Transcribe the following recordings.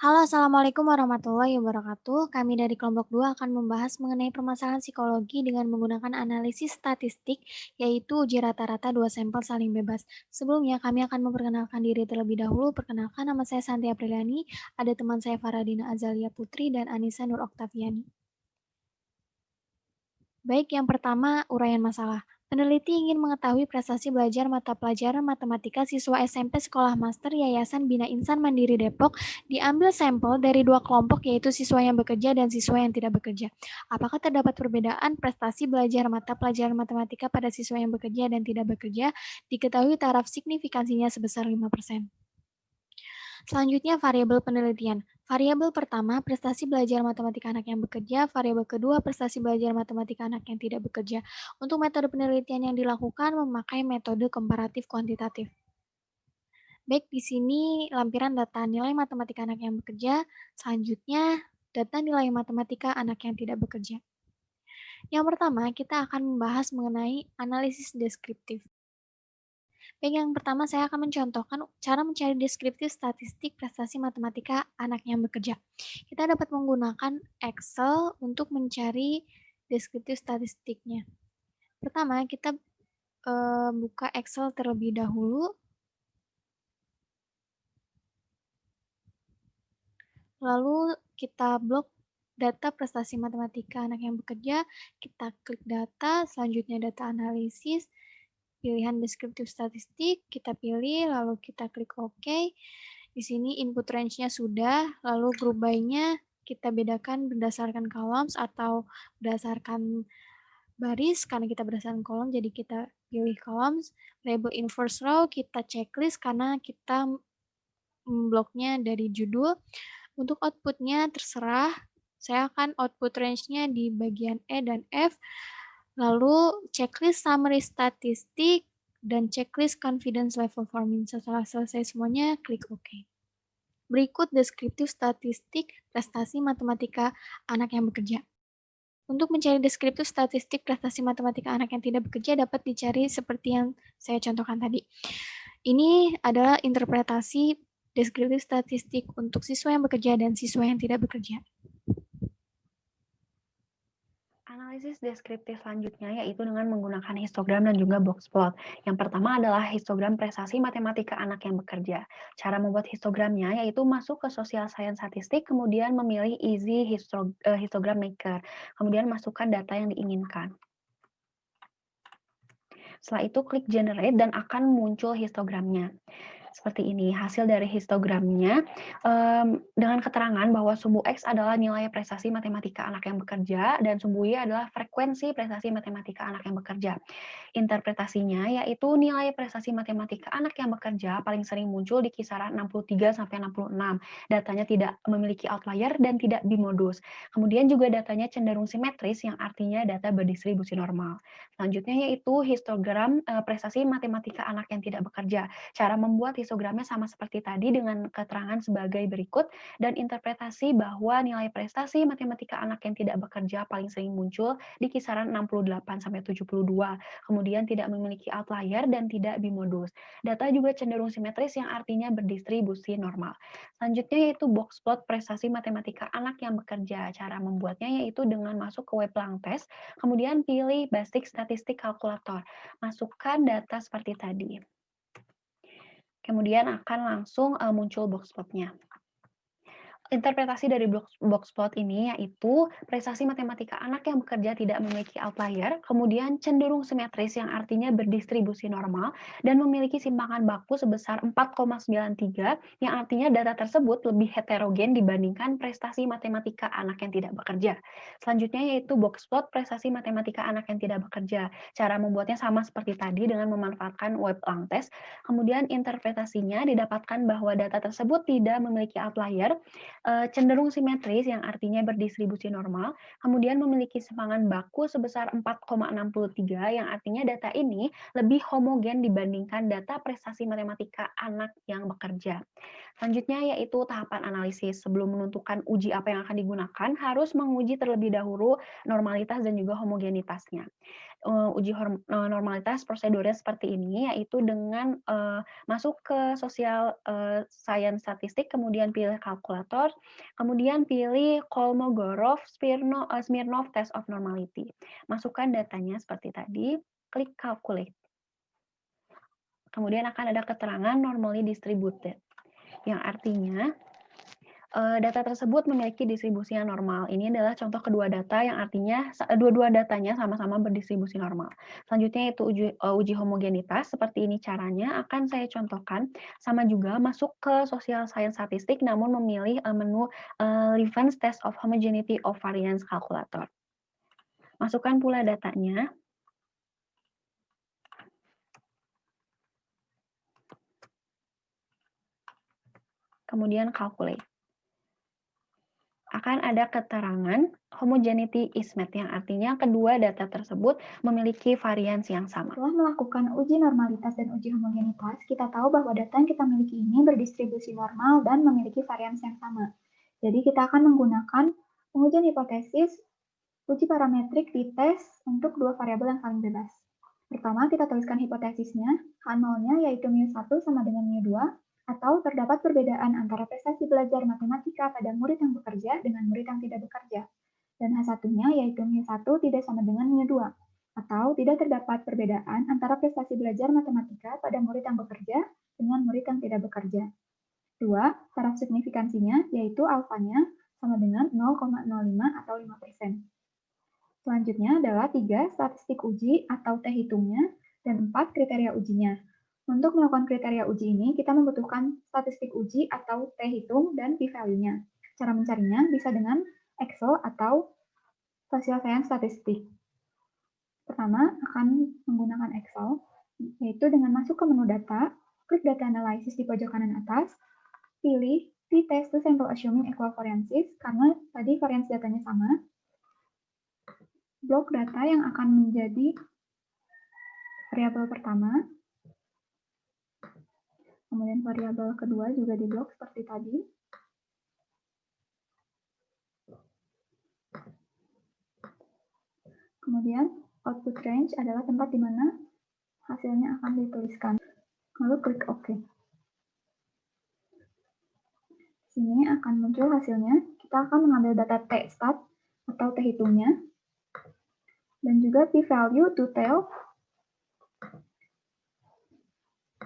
Halo, Assalamualaikum warahmatullahi wabarakatuh. Kami dari kelompok 2 akan membahas mengenai permasalahan psikologi dengan menggunakan analisis statistik, yaitu uji rata-rata dua sampel saling bebas. Sebelumnya, kami akan memperkenalkan diri terlebih dahulu. Perkenalkan, nama saya Santi Apriliani, ada teman saya Faradina Azalia Putri, dan Anissa Nur Oktaviani. Baik, yang pertama, uraian masalah. Peneliti ingin mengetahui prestasi belajar mata pelajaran matematika siswa SMP Sekolah Master Yayasan Bina Insan Mandiri Depok. Diambil sampel dari dua kelompok, yaitu siswa yang bekerja dan siswa yang tidak bekerja. Apakah terdapat perbedaan prestasi belajar mata pelajaran matematika pada siswa yang bekerja dan tidak bekerja? Diketahui taraf signifikansinya sebesar 5%. Selanjutnya, variabel penelitian. Variabel pertama, prestasi belajar matematika anak yang bekerja. Variabel kedua, prestasi belajar matematika anak yang tidak bekerja. Untuk metode penelitian yang dilakukan memakai metode komparatif kuantitatif. Baik, di sini lampiran data nilai matematika anak yang bekerja. Selanjutnya, data nilai matematika anak yang tidak bekerja. Yang pertama, kita akan membahas mengenai analisis deskriptif. Baik, yang pertama saya akan mencontohkan cara mencari deskriptif statistik prestasi matematika anak yang bekerja. Kita dapat menggunakan Excel untuk mencari deskriptif statistiknya. Pertama, kita buka Excel terlebih dahulu, lalu kita blok data prestasi matematika anak yang bekerja, kita klik data, selanjutnya data analisis, pilihan deskriptif statistik, kita pilih, lalu kita klik OK. Di sini input range-nya sudah, lalu group by-nya kita bedakan berdasarkan columns atau berdasarkan baris, karena kita berdasarkan kolom, jadi kita pilih columns. Label inverse row, kita checklist karena kita bloknya dari judul. Untuk output-nya terserah, saya akan output range-nya di bagian E dan F, lalu checklist summary statistik, dan checklist confidence level forming. Setelah selesai semuanya, klik OK. Berikut deskriptif statistik prestasi matematika anak yang bekerja. Untuk mencari deskriptif statistik prestasi matematika anak yang tidak bekerja dapat dicari seperti yang saya contohkan tadi. Ini adalah interpretasi deskriptif statistik untuk siswa yang bekerja dan siswa yang tidak bekerja. Analisis deskriptif selanjutnya yaitu dengan menggunakan histogram dan juga box plot. Yang pertama adalah histogram prestasi matematika anak yang bekerja. Cara membuat histogramnya yaitu masuk ke social science statistik, kemudian memilih easy histogram maker, kemudian masukkan data yang diinginkan. Setelah itu klik generate dan akan muncul histogramnya. Seperti ini, hasil dari histogramnya dengan keterangan bahwa sumbu X adalah nilai prestasi matematika anak yang bekerja dan sumbu Y adalah frekuensi prestasi matematika anak yang bekerja. Interpretasinya yaitu nilai prestasi matematika anak yang bekerja paling sering muncul di kisaran 63-66. Datanya tidak memiliki outlier dan tidak bimodus. Kemudian juga datanya cenderung simetris yang artinya data berdistribusi normal. Selanjutnya yaitu histogram prestasi matematika anak yang tidak bekerja. Cara membuat histogramnya sama seperti tadi dengan keterangan sebagai berikut dan interpretasi bahwa nilai prestasi matematika anak yang tidak bekerja paling sering muncul di kisaran 68-72, kemudian tidak memiliki outlier dan tidak bimodus. Data juga cenderung simetris yang artinya berdistribusi normal. Selanjutnya yaitu box plot prestasi matematika anak yang bekerja. Cara membuatnya yaitu dengan masuk ke web Langtest, kemudian pilih Basic Statistik Calculator. Masukkan data seperti tadi. Kemudian akan langsung muncul box plot-nya. Interpretasi dari box plot ini yaitu prestasi matematika anak yang bekerja tidak memiliki outlier, kemudian cenderung simetris yang artinya berdistribusi normal, dan memiliki simpangan baku sebesar 4,93 yang artinya data tersebut lebih heterogen dibandingkan prestasi matematika anak yang tidak bekerja. Selanjutnya yaitu box plot prestasi matematika anak yang tidak bekerja. Cara membuatnya sama seperti tadi dengan memanfaatkan web Langtest, kemudian interpretasinya didapatkan bahwa data tersebut tidak memiliki outlier, cenderung simetris yang artinya berdistribusi normal, kemudian memiliki simpangan baku sebesar 4,63 yang artinya data ini lebih homogen dibandingkan data prestasi matematika anak yang bekerja. Selanjutnya yaitu tahapan analisis. Sebelum menentukan uji apa yang akan digunakan, harus menguji terlebih dahulu normalitas dan juga homogenitasnya. normalitas prosedurnya seperti ini, yaitu dengan masuk ke social science statistik, kemudian pilih kalkulator, kemudian pilih Kolmogorov-Smirnov test of normality. Masukkan datanya seperti tadi, klik calculate. Kemudian akan ada keterangan normally distributed, yang artinya data tersebut memiliki distribusi yang normal. Ini adalah contoh kedua data yang artinya dua-dua datanya sama-sama berdistribusi normal. Selanjutnya itu uji homogenitas. Seperti ini caranya, akan saya contohkan. Sama juga masuk ke social science statistik, namun memilih menu Levens Test of Homogeneity of Variance Calculator. Masukkan pula datanya. Kemudian calculate. Akan ada keterangan homogeneity is met, yang artinya kedua data tersebut memiliki varians yang sama. Setelah melakukan uji normalitas dan uji homogenitas, kita tahu bahwa data yang kita miliki ini berdistribusi normal dan memiliki varians yang sama. Jadi kita akan menggunakan pengujian hipotesis, uji parametrik di tes untuk dua variabel yang saling bebas. Pertama, kita tuliskan hipotesisnya, H0-nya yaitu mu1 sama dengan mu2, atau terdapat perbedaan antara prestasi belajar matematika pada murid yang bekerja dengan murid yang tidak bekerja. Dan H1-nya yaitu mu1 tidak sama dengan mu2, atau tidak terdapat perbedaan antara prestasi belajar matematika pada murid yang bekerja dengan murid yang tidak bekerja. 2. Taraf signifikansinya yaitu alfanya sama dengan 0,05 atau 5%. Selanjutnya adalah 3. Statistik uji atau T hitungnya, dan 4. Kriteria ujinya. Untuk melakukan kriteria uji ini, kita membutuhkan statistik uji atau T hitung dan p-value-nya. Cara mencarinya bisa dengan Excel atau Social Science Statistik. Pertama, akan menggunakan Excel, yaitu dengan masuk ke menu data, klik data analysis di pojok kanan atas, pilih t-test to sample assuming equal variances, karena tadi varians datanya sama. Blok data yang akan menjadi variabel pertama, kemudian variabel kedua juga diblok seperti tadi. Kemudian output range adalah tempat di mana hasilnya akan dituliskan. Lalu klik OK. Sini akan muncul hasilnya. Kita akan mengambil data t-stat atau t-hitungnya, dan juga p-value to tail.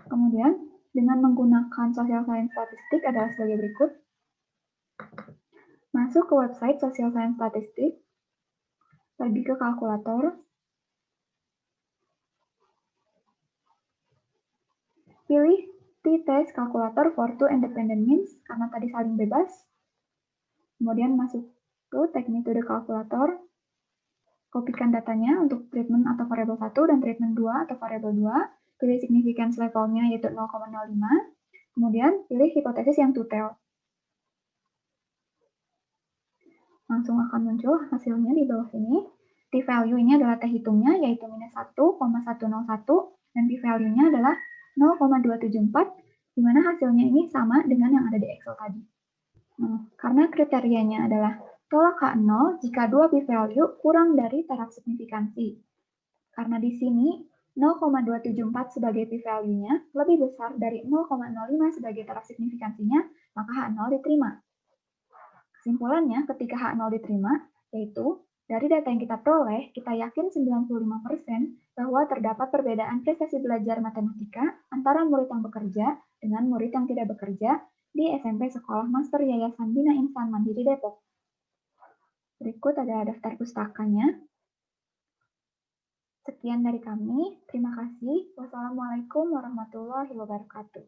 Kemudian dengan menggunakan social science statistik adalah sebagai berikut. Masuk ke website social science statistik, pergi ke kalkulator, pilih t-test calculator for two independent means, karena tadi saling bebas. Kemudian masuk ke teknik to the calculator, kopikan datanya untuk treatment atau variabel 1 dan treatment 2 atau variabel 2, pilih significance levelnya yaitu 0,05, kemudian pilih hipotesis yang to tail. Langsung akan muncul hasilnya di bawah sini. P-value ini adalah T hitungnya yaitu minus 1,101 dan P-value-nya adalah 0,274, di mana hasilnya ini sama dengan yang ada di Excel tadi. Karena kriterianya adalah tolak H0 jika dua P-value kurang dari taraf signifikansi. Karena di sini 0,274 sebagai P-value-nya lebih besar dari 0,05 sebagai taraf signifikansinya, maka H0 diterima. Kesimpulannya, ketika H0 diterima, yaitu dari data yang kita peroleh, kita yakin 95% bahwa terdapat perbedaan prestasi belajar matematika antara murid yang bekerja dengan murid yang tidak bekerja di SMP Sekolah Master Yayasan Bina Insan Mandiri Depok. Berikut ada daftar pustakanya. Sekian dari kami. Terima kasih. Wassalamualaikum warahmatullahi wabarakatuh.